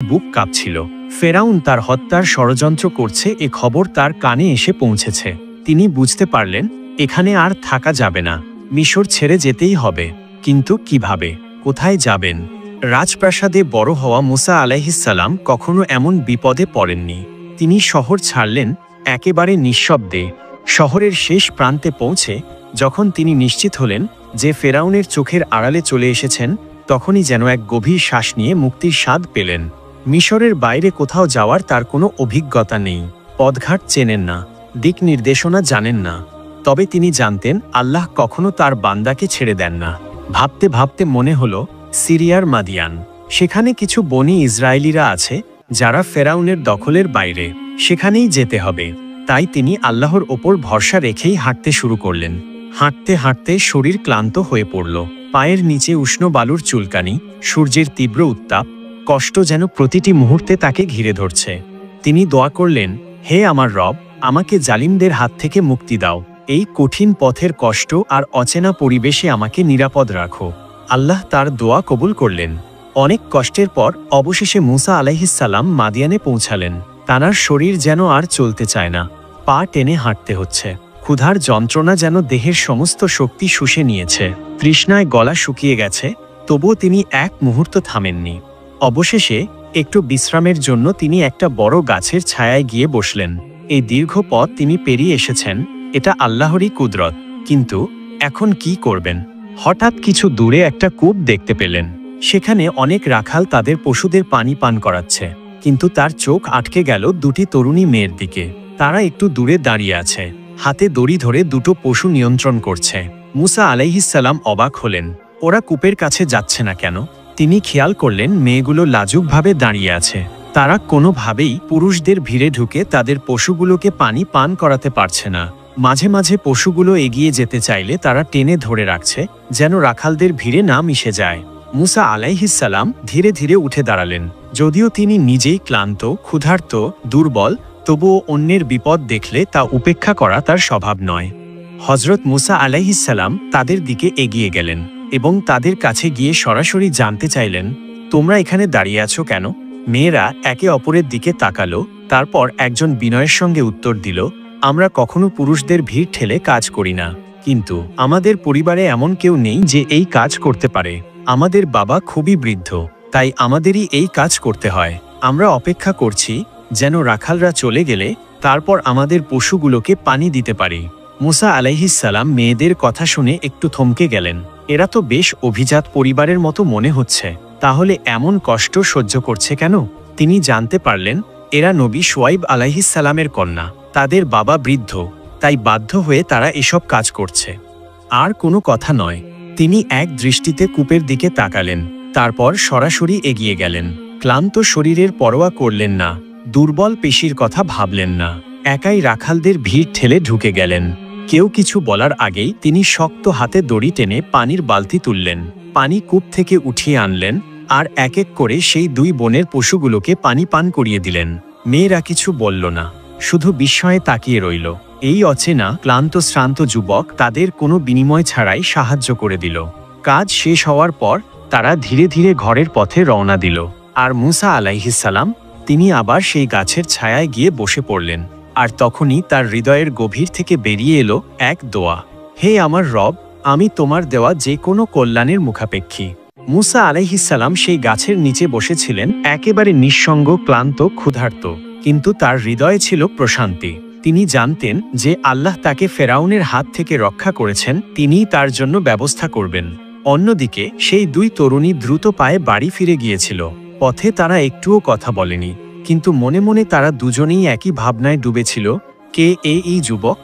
বুক কাঁপছিল। ফেরাউন তার হত্যার ষড়যন্ত্র করছে এ খবর তার কানে এসে পৌঁছেছে। তিনি বুঝতে পারলেন এখানে আর থাকা যাবে না, মিশর ছেড়ে যেতেই হবে। কিন্তু কিভাবে, কোথায় যাবেন? রাজপ্রাসাদে বড় হওয়া মুসা আলাইহিসসালাম কখনো এমন বিপদে পড়েননি। তিনি শহর ছাড়লেন একেবারে নিঃশব্দে। শহরের শেষ প্রান্তে পৌঁছে যখন তিনি নিশ্চিত হলেন যে ফেরাউনের চোখের আড়ালে চলে এসেছেন, তখনই যেন এক গভীর শ্বাস নিয়ে মুক্তির স্বাদ পেলেন। মিশরের বাইরে কোথাও যাওয়ার তার কোনো অভিজ্ঞতা নেই, পথঘাট চেনেন না, দিক নির্দেশনা জানেন না। তবে তিনি জানতেন আল্লাহ কখনো তার বান্দাকে ছেড়ে দেন না। ভাবতে ভাবতে মনে হলো সিরিয়ার মাদিয়ান। সেখানে কিছু বনি ইসরায়েলিরা আছে যারা ফেরাউনের দখলের বাইরে, সেখানেই যেতে হবে। তাই তিনি আল্লাহর ওপর ভরসা রেখেই হাঁটতে শুরু করলেন। হাঁটতে হাঁটতে শরীর ক্লান্ত হয়ে পড়ল। পায়ের নিচে উষ্ণ বালুর চুলকানি, সূর্যের তীব্র উত্তাপ, কষ্ট যেন প্রতিটি মুহূর্তে তাকে ঘিরে ধরছে। তিনি দোয়া করলেন, হে আমার রব, আমাকে জালিমদের হাত থেকে মুক্তি দাও। এই কঠিন পথের কষ্ট আর অচেনা পরিবেশে আমাকে নিরাপদ রাখো। আল্লাহ তার দোয়া কবুল করলেন। অনেক কষ্টের পর অবশেষে মুসা আলাইহিসসালাম মাদিয়ানে পৌঁছালেন। তানার শরীর যেন আর চলতে চায় না, পা টেনে হাঁটতে হচ্ছে। ক্ষুধার যন্ত্রণা যেন দেহের সমস্ত শক্তি শুষে নিয়েছে। তৃষ্ণায় গলা শুকিয়ে গেছে, তবুও তিনি এক মুহূর্ত থামেননি। অবশেষে একটু বিশ্রামের জন্য তিনি একটা বড় গাছের ছায়ায় গিয়ে বসলেন। এই দীর্ঘ পথ তিনি পেরিয়ে এসেছেন, এটা আল্লাহরই কুদরত। কিন্তু এখন কি করবেন? হঠাৎ কিছু দূরে একটা কূপ দেখতে পেলেন। সেখানে অনেক রাখাল তাদের পশুদের পানি পান করাচ্ছে। কিন্তু তার চোখ আটকে গেল দুটি তরুণী মেয়ের দিকে। তারা একটু দূরে দাঁড়িয়ে আছে, হাতে দড়ি ধরে দুটো পশু নিয়ন্ত্রণ করছে। মুসা আলাইহিসসালাম অবাক হলেন, ওরা কূপের কাছে যাচ্ছে না কেন? তিনি খেয়াল করলেন মেয়েগুলো লাজুকভাবে দাঁড়িয়ে আছে। তারা কোনোভাবেই পুরুষদের ভিড়ে ঢুকে তাদের পশুগুলোকে পানি পান করাতে পারছে না। মাঝে মাঝে পশুগুলো এগিয়ে যেতে চাইলে তারা টেনে ধরে রাখছে, যেন রাখালদের ভিড়ে না মিশে যায়। মুসা আলাইহিসসালাম ধীরে ধীরে উঠে দাঁড়ালেন। যদিও তিনি নিজেই ক্লান্ত, ক্ষুধার্ত, দুর্বল, তবুও অন্যের বিপদ দেখলে তা উপেক্ষা করা তার স্বভাব নয়। হযরত মুসা আলাইহিসসালাম তাদের দিকে এগিয়ে গেলেন এবং তাদের কাছে গিয়ে সরাসরি জানতে চাইলেন, তোমরা এখানে দাঁড়িয়ে আছো কেন? মেয়েরা একে অপরের দিকে তাকালো। তারপর একজন বিনয়ের সঙ্গে উত্তর দিল, আমরা কখনো পুরুষদের ভিড় ঠেলে কাজ করি না, কিন্তু আমাদের পরিবারে এমন কেউ নেই যে এই কাজ করতে পারে। আমাদের বাবা খুবই বৃদ্ধ, তাই আমাদেরই এই কাজ করতে হয়। আমরা অপেক্ষা করছি যেন রাখালরা চলে গেলে তারপর আমাদের পশুগুলোকে পানি দিতে পারি। মুসা আলাইহিসসালাম মেয়েদের কথা শুনে একটু থমকে গেলেন। এরা তো বেশ অভিজাত পরিবারের মতো মনে হচ্ছে, তাহলে এমন কষ্ট সহ্য করছে কেন? তিনি জানতে পারলেন এরা নবী শুআইব আলাইহিসসালামের কন্যা। তাদের বাবা বৃদ্ধ, তাই বাধ্য হয়ে তারা এসব কাজ করছে। আর কোনো কথা নয়। তিনি এক দৃষ্টিতে কূপের দিকে তাকালেন, তারপর সরাসরি এগিয়ে গেলেন। ক্লান্ত শরীরের পরোয়া করলেন না, দুর্বল পেশির কথা ভাবলেন না। একাই রাখালদের ভিড় ঠেলে ঢুকে গেলেন। কেউ কিছু বলার আগেই তিনি শক্ত হাতে দড়ি টেনে পানির বালতি তুললেন, পানি কূপ থেকে উঠিয়ে আনলেন আর এক এক করে সেই দুই বোনের পশুগুলোকে পানি পান করিয়ে দিলেন। মেয়েরা কিছু বলল না, শুধু বিস্ময়ে তাকিয়ে রইল। এই অচেনা ক্লান্ত শ্রান্ত যুবক তাদের কোনো বিনিময় ছাড়াই সাহায্য করে দিল। কাজ শেষ হওয়ার পর তারা ধীরে ধীরে ঘরের পথে রওনা দিল। আর মুসা আলাইহিসসালাম তিনি আবার সেই গাছের ছায়ায় গিয়ে বসে পড়লেন। আর তখনই তার হৃদয়ের গভীর থেকে বেরিয়ে এলো এক দোয়া, হে আমার রব, আমি তোমার দেওয়া যে কোনো কল্যাণের মুখাপেক্ষী। মুসা আলাইহিসসালাম সেই গাছের নিচে বসেছিলেন, একেবারে নিঃসঙ্গ, ক্লান্ত, ক্ষুধার্ত, কিন্তু তার হৃদয়ে ছিল প্রশান্তি। তিনি জানতেন যে আল্লাহ তাকে ফেরাউনের হাত থেকে রক্ষা করেছেন, তিনিই তার জন্য ব্যবস্থা করবেন। অন্যদিকে সেই দুই তরুণী দ্রুত পায়ে বাড়ি ফিরে গিয়েছিল। পথে তারা একটুও কথা বলেনি, কিন্তু মনে মনে তারা দুজনেই একই ভাবনায় ডুবেছিল, কে এই যুবক